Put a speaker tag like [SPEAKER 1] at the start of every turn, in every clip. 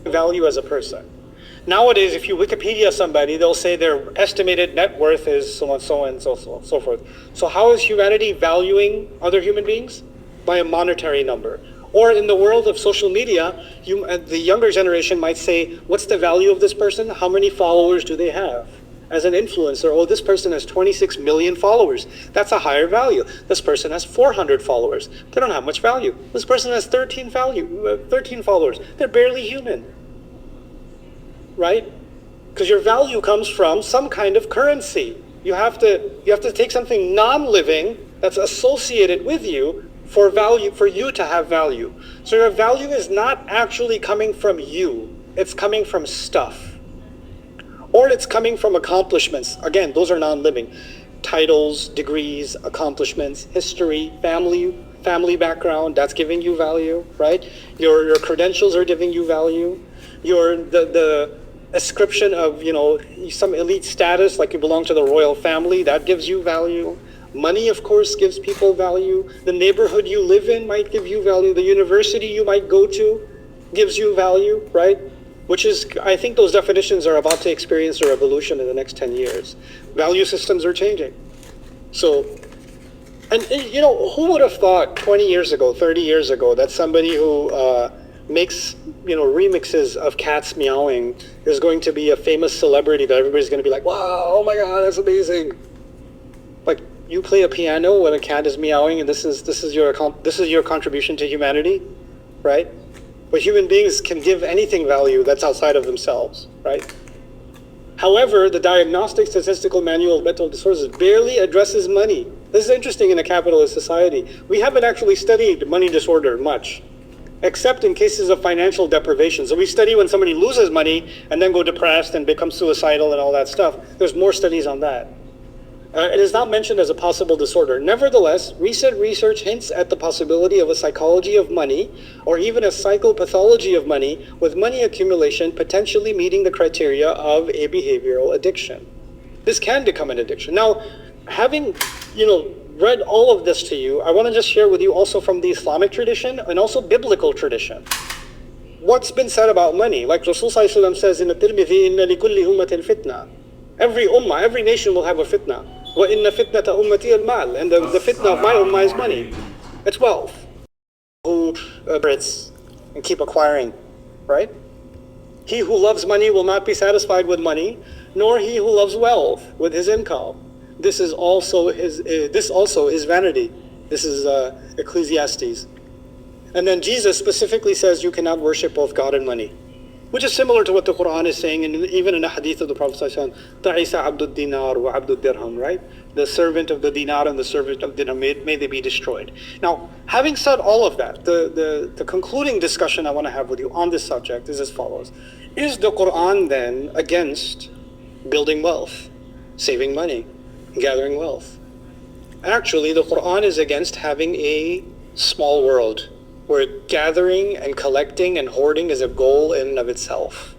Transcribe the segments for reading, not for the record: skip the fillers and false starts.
[SPEAKER 1] value as a person. Nowadays, if you Wikipedia somebody, they'll say their estimated net worth is so and so and so forth. So how is humanity valuing other human beings? By a monetary number. Or in the world of social media, the younger generation might say, what's the value of this person? How many followers do they have? As an influencer, oh, this person has 26 million followers. That's a higher value. This person has 400 followers. They don't have much value. This person has 13 followers. They're barely human. Right? Because your value comes from some kind of currency. You have to take something non-living that's associated with you for you to have value. So your value is not actually coming from you. It's coming from stuff. Or it's coming from accomplishments. Again, those are non-living. Titles, degrees, accomplishments, history, family background, that's giving you value, right? Your credentials are giving you value. The ascription of, some elite status, like you belong to the royal family, that gives you value. Money, of course, gives people value. The neighborhood you live in might give you value. The university you might go to gives you value, right? Which is, I think those definitions are about to experience a revolution in the next 10 years. Value systems are changing. So, and who would have thought 20 years ago, 30 years ago, that somebody who makes, remixes of cats meowing is going to be a famous celebrity that everybody's going to be like, wow, oh my God, that's amazing. Like, you play a piano when a cat is meowing, and this is your contribution to humanity, right? But human beings can give anything value that's outside of themselves, right? However, the Diagnostic Statistical Manual of Mental Disorders barely addresses money. This is interesting in a capitalist society. We haven't actually studied money disorder much, except in cases of financial deprivation. So we study when somebody loses money and then go depressed and become suicidal and all that stuff. There's more studies on that. It is not mentioned as a possible disorder. Nevertheless, recent research hints at the possibility of a psychology of money, or even a psychopathology of money, with money accumulation potentially meeting the criteria of a behavioral addiction. This can become an addiction. Now, having, read all of this to you, I want to just share with you also from the Islamic tradition and also biblical tradition. What's been said about money? Like Rasul Sallallahu Alaihi Wasallam says in the Tirmidhi, إِنَّ لِكُلِّ أُمَّةٍ fitna. Every ummah, every nation will have a fitna. وَإِنَّ فِتْنَةَ أُمَّتِي الْمَالِ. And the fitna of my ummah is money. It's wealth. Who and keep acquiring, right? He who loves money will not be satisfied with money, nor he who loves wealth with his income. This also is vanity. This is Ecclesiastes. And then Jesus specifically says you cannot worship both God and money, which is similar to what the Quran is saying, and even in a hadith of the Prophet ﷺ, Ta'isa abdud dinar wa abdud dirham, right? The servant of the dinar and the servant of dirham, may they be destroyed. Now, having said all of that, the concluding discussion I want to have with you on this subject is as follows. Is the Quran then against building wealth, saving money, gathering wealth? Actually, the Quran is against having a small world, where gathering and collecting and hoarding is a goal in and of itself.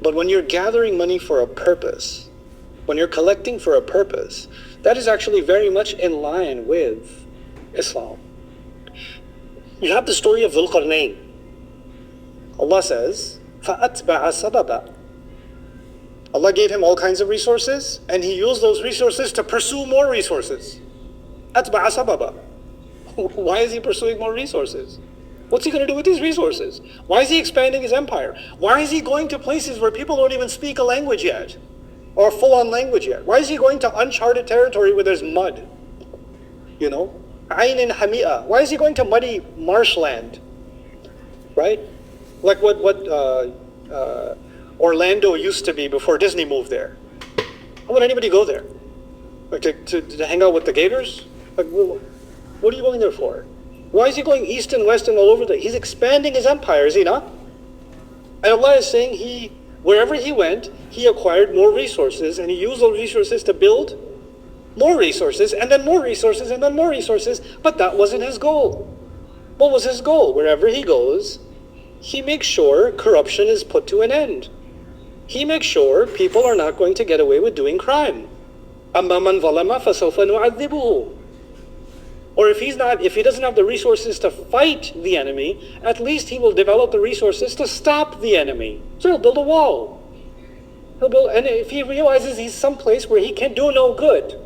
[SPEAKER 1] But when you're gathering money for a purpose, when you're collecting for a purpose, that is actually very much in line with Islam. You have the story of Dhul Qarnayn. Allah says, فَأَتْبَعَ سَبَبًا. Allah gave him all kinds of resources, and he used those resources to pursue more resources. أَتْبَعَ سَبَبًا. Why is he pursuing more resources? What's he going to do with these resources? Why is he expanding his empire? Why is he going to places where people don't even speak a language yet, or a full-on language yet? Why is he going to uncharted territory where there's mud? Ayn Hami'a. Why is he going to muddy marshland? Right? Like what Orlando used to be before Disney moved there. How would anybody go there? Like to hang out with the gators? Like, what are you going there for? Why is he going east and west and all over He's expanding his empire, is he not? And Allah is saying wherever he went, he acquired more resources, and he used those resources to build more resources, and then more resources, and then more resources, but that wasn't his goal. What was his goal? Wherever he goes, he makes sure corruption is put to an end. He makes sure people are not going to get away with doing crime. أَمَّا مَنْ ظَلَمَ فَسَوْفَ نُعَذِّبُهُ. Or if he doesn't have the resources to fight the enemy, at least he will develop the resources to stop the enemy. So he'll build a wall. And if he realizes he's someplace where he can do no good,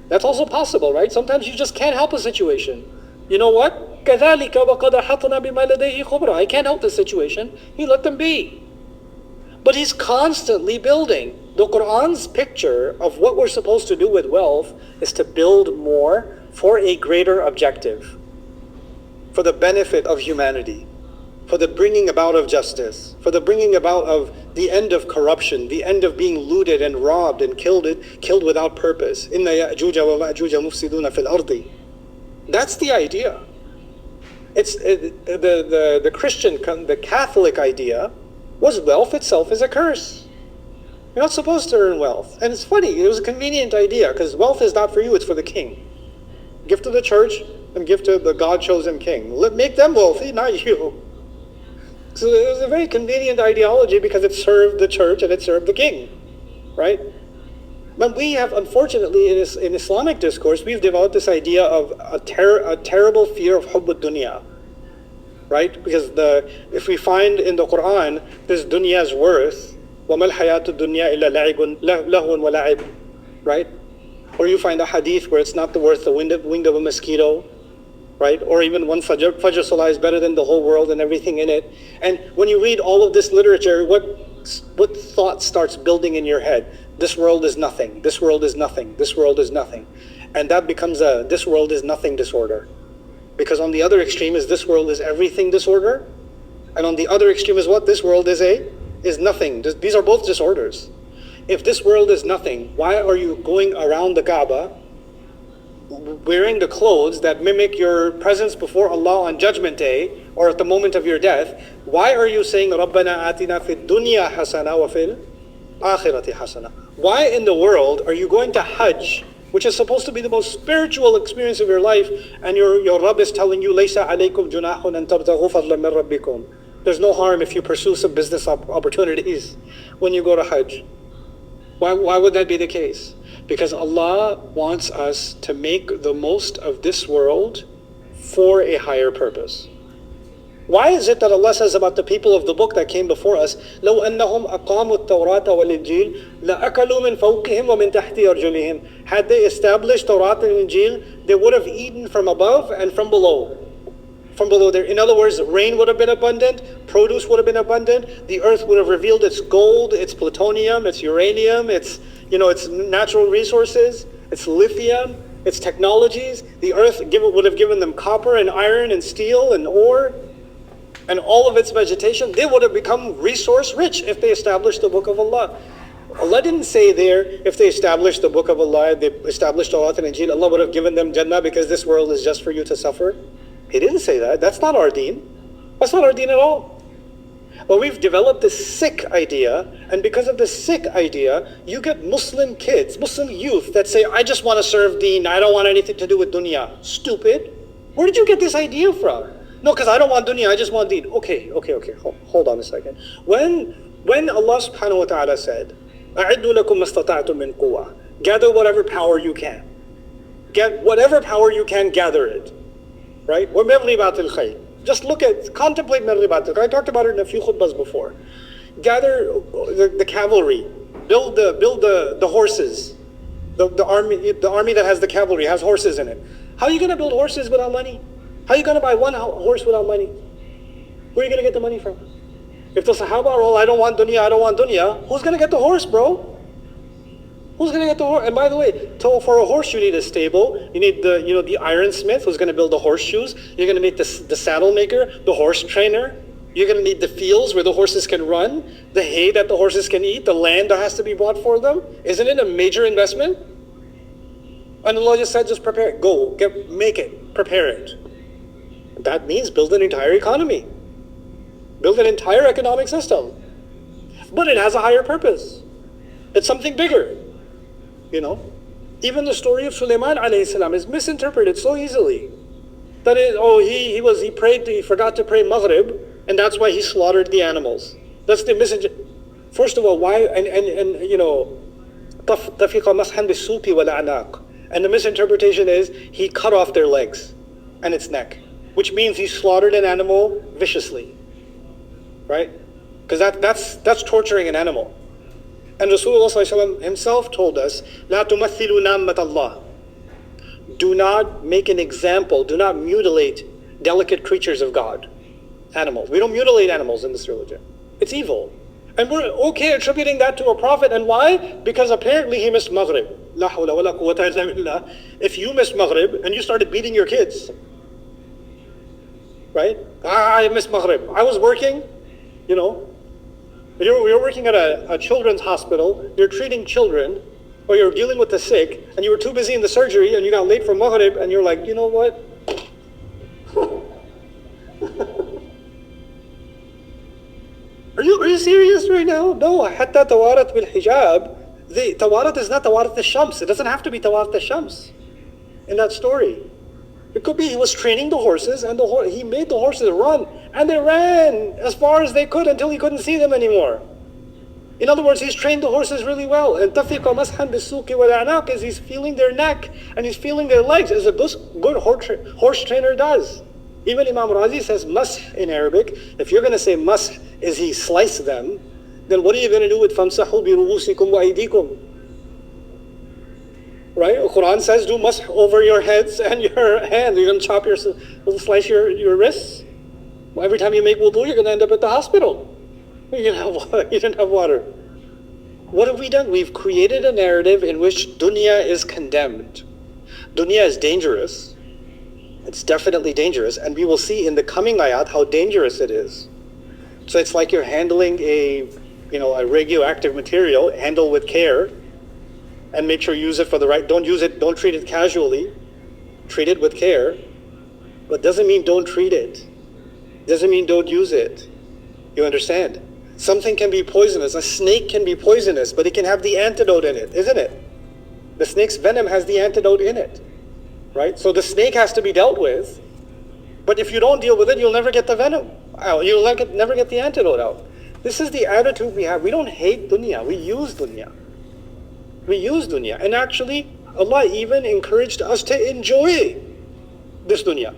[SPEAKER 1] that's also possible, right? Sometimes you just can't help a situation. You know what? كَذَلِكَ وَقَدْ أَحَطْنَا بِمَا لَدَيْهِ خُبْرًا. I can't help the situation. He let them be. But he's constantly building. The Quran's picture of what we're supposed to do with wealth is to build more for a greater objective, for the benefit of humanity, for the bringing about of justice, for the bringing about of the end of corruption, the end of being looted and robbed and killed without purpose. Inna ya'juja wa ma'juja mufsiduna fil ardi. That's the idea. It's the Christian, the Catholic idea was wealth itself is a curse. You're not supposed to earn wealth. And it's funny, it was a convenient idea because wealth is not for you, it's for the king. Give to the church and give to the God-chosen king. Make them wealthy, not you. So it was a very convenient ideology because it served the church and it served the king, right? But we have, unfortunately, in Islamic discourse, we've developed this idea of a terrible fear of hubb ad-dunya, right? Because if we find in the Quran this dunya's worth, وَمَا الْحَيَاةُ الدُّنْيَا إِلَّا لَهْوٌ وَلَعِبٌ, right? Or you find a hadith where it's not worth the wing of a mosquito, right? Or even one Fajr Salah is better than the whole world and everything in it. And when you read all of this literature, what thought starts building in your head? This world is nothing. This world is nothing. This world is nothing. And that becomes a this world is nothing disorder. Because on the other extreme is this world is everything disorder. And on the other extreme is what? This world is nothing. These are both disorders. If this world is nothing, why are you going around the Kaaba wearing the clothes that mimic your presence before Allah on Judgment Day or at the moment of your death? Why are you saying رَبَّنَا آتِنَا فِي الدُّنْيَا حَسَنَةً وَفِي الْآخِرَةِ حَسَنَةً? Why in the world are you going to Hajj, which is supposed to be the most spiritual experience of your life, and your Rabb is telling you لَيْسَ عَلَيْكُمْ جُنَاحٌ أَن تَبْتَغُوا فَضْلًا مِّن رَبِّكُمْ? There's no harm if you pursue some business opportunities when you go to Hajj. Why would that be the case? Because Allah wants us to make the most of this world for a higher purpose. Why is it that Allah says about the people of the book that came before us, لَوْ أَنَّهُمْ أَقَامُوا التَّوْرَاةَ وَالْإِنْجِيلَ لَأَكَلُوا مِنْ فَوْقِهِمْ وَمِنْ تَحْتِ أَرْجُلِهِمْ? Had they established Torah and Injil, they would have eaten from above and from below. From below there. In other words, rain would have been abundant, produce would have been abundant, the earth would have revealed its gold, its plutonium, its uranium, its natural resources, its lithium, its technologies. The earth would have given them copper and iron and steel and ore and all of its vegetation. They would have become resource rich if they established the book of Allah. Allah didn't say there, if they established the book of Allah, they established Torah and Injil, Allah would have given them Jannah because this world is just for you to suffer. He didn't say that. That's not our deen. That's not our deen at all. But we've developed this sick idea, and because of this sick idea, you get Muslim kids, Muslim youth that say, I just want to serve deen, I don't want anything to do with dunya. Stupid. Where did you get this idea from? No, because I don't want dunya, I just want deen. Okay. Hold on a second. When Allah subhanahu wa ta'ala said, أَعِدُّ لَكُمْ مَسْتَطَعْتُم مِّن قُوَّةٍ, gather whatever power you can. Get whatever power you can, gather it. Right? وَمِرْرِبَاتِ الْخَيْرِ. Just contemplate Mirribat al-Khayr. I talked about it in a few khutbahs before. Gather the cavalry, build the horses. The army that has the cavalry has horses in it. How are you going to build horses without money? How are you going to buy one horse without money? Where are you going to get the money from? If the Sahaba are all, I don't want dunya, who's going to get the horse, bro? Who's going to get the horse? And by the way, for a horse you need a stable. You need the ironsmith who's going to build the horseshoes. You're going to need the saddle maker, the horse trainer. You're going to need the fields where the horses can run, the hay that the horses can eat, the land that has to be bought for them. Isn't it a major investment? And Allah just said, just prepare it. Go, make it, prepare it. That means build an entire economy. Build an entire economic system. But it has a higher purpose. It's something bigger. Even the story of Sulaiman alayhi salam is misinterpreted so easily. That is, he forgot to pray Maghrib, and that's why he slaughtered the animals. That's the First of all, why, تَفِقَ مَسْحًا بِالسُّوقِ وَالْأَعْنَاقِ. And the misinterpretation is he cut off their legs and its neck, which means he slaughtered an animal viciously, right? Because that's torturing an animal. And Rasulullah ﷺ himself told us, لا تمثلوا نامة الله. Do not make an example, do not mutilate delicate creatures of God, animals. We don't mutilate animals in this religion. It's evil. And we're okay attributing that to a prophet. And why? Because apparently he missed Maghrib. La hawla wa la quwwata illa billah. If you missed Maghrib and you started beating your kids, right? I missed Maghrib. I was working, you know. You're working at a children's hospital. You're treating children, or you're dealing with the sick, and you were too busy in the surgery, and you got late for Maghrib, and you're like, you know what? Are you serious right now? No, حتى توارت بالحجاب. The tawarat is not tawarat al-shams. It doesn't have to be tawarat al-shams in that story. It could be he was training the horses, and he made the horses run, and they ran as far as they could until he couldn't see them anymore. In other words, he's trained the horses really well. And تَفِقَ مَسْحًا بِالسُّوقِ وَالْأَعْنَاقِ is he's feeling their neck and he's feeling their legs, as a good horse trainer does. Even Imam Razi says mash in Arabic. If you're going to say mash is he slice them, then what are you going to do with فَامْسَحُوا بِرُؤُوسِكُمْ وَأَيْدِيكُمْ? Right? The Quran says do mash over your heads and your hands. You're going to slice your wrists. Well, every time you make wudu, you're going to end up at the hospital. You didn't have water. What have we done? We've created a narrative in which dunya is condemned. Dunya is dangerous. It's definitely dangerous, and we will see in the coming ayat how dangerous it is. So it's like you're handling a radioactive material. Handle with care, and make sure you use it for the right. Don't treat it casually. Treat it with care, but doesn't mean don't treat it. Doesn't mean don't use it. You understand? Something can be poisonous. A snake can be poisonous, but it can have the antidote in it, isn't it? The snake's venom has the antidote in it, right? So the snake has to be dealt with, but if you don't deal with it, you'll never get the venom out. You'll never get the antidote out. This is the attitude we have. We don't hate dunya. We use dunya. We use dunya. And actually, Allah even encouraged us to enjoy this dunya.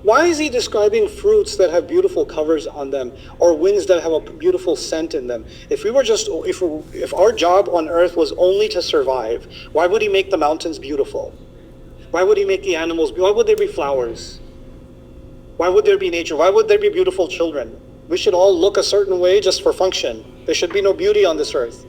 [SPEAKER 1] Why is he describing fruits that have beautiful covers on them, or winds that have a beautiful scent in them? If our job on earth was only to survive, why would he make the mountains beautiful? Why would he make the animals? Why would there be flowers? Why would there be nature? Why would there be beautiful children? We should all look a certain way just for function. There should be no beauty on this earth.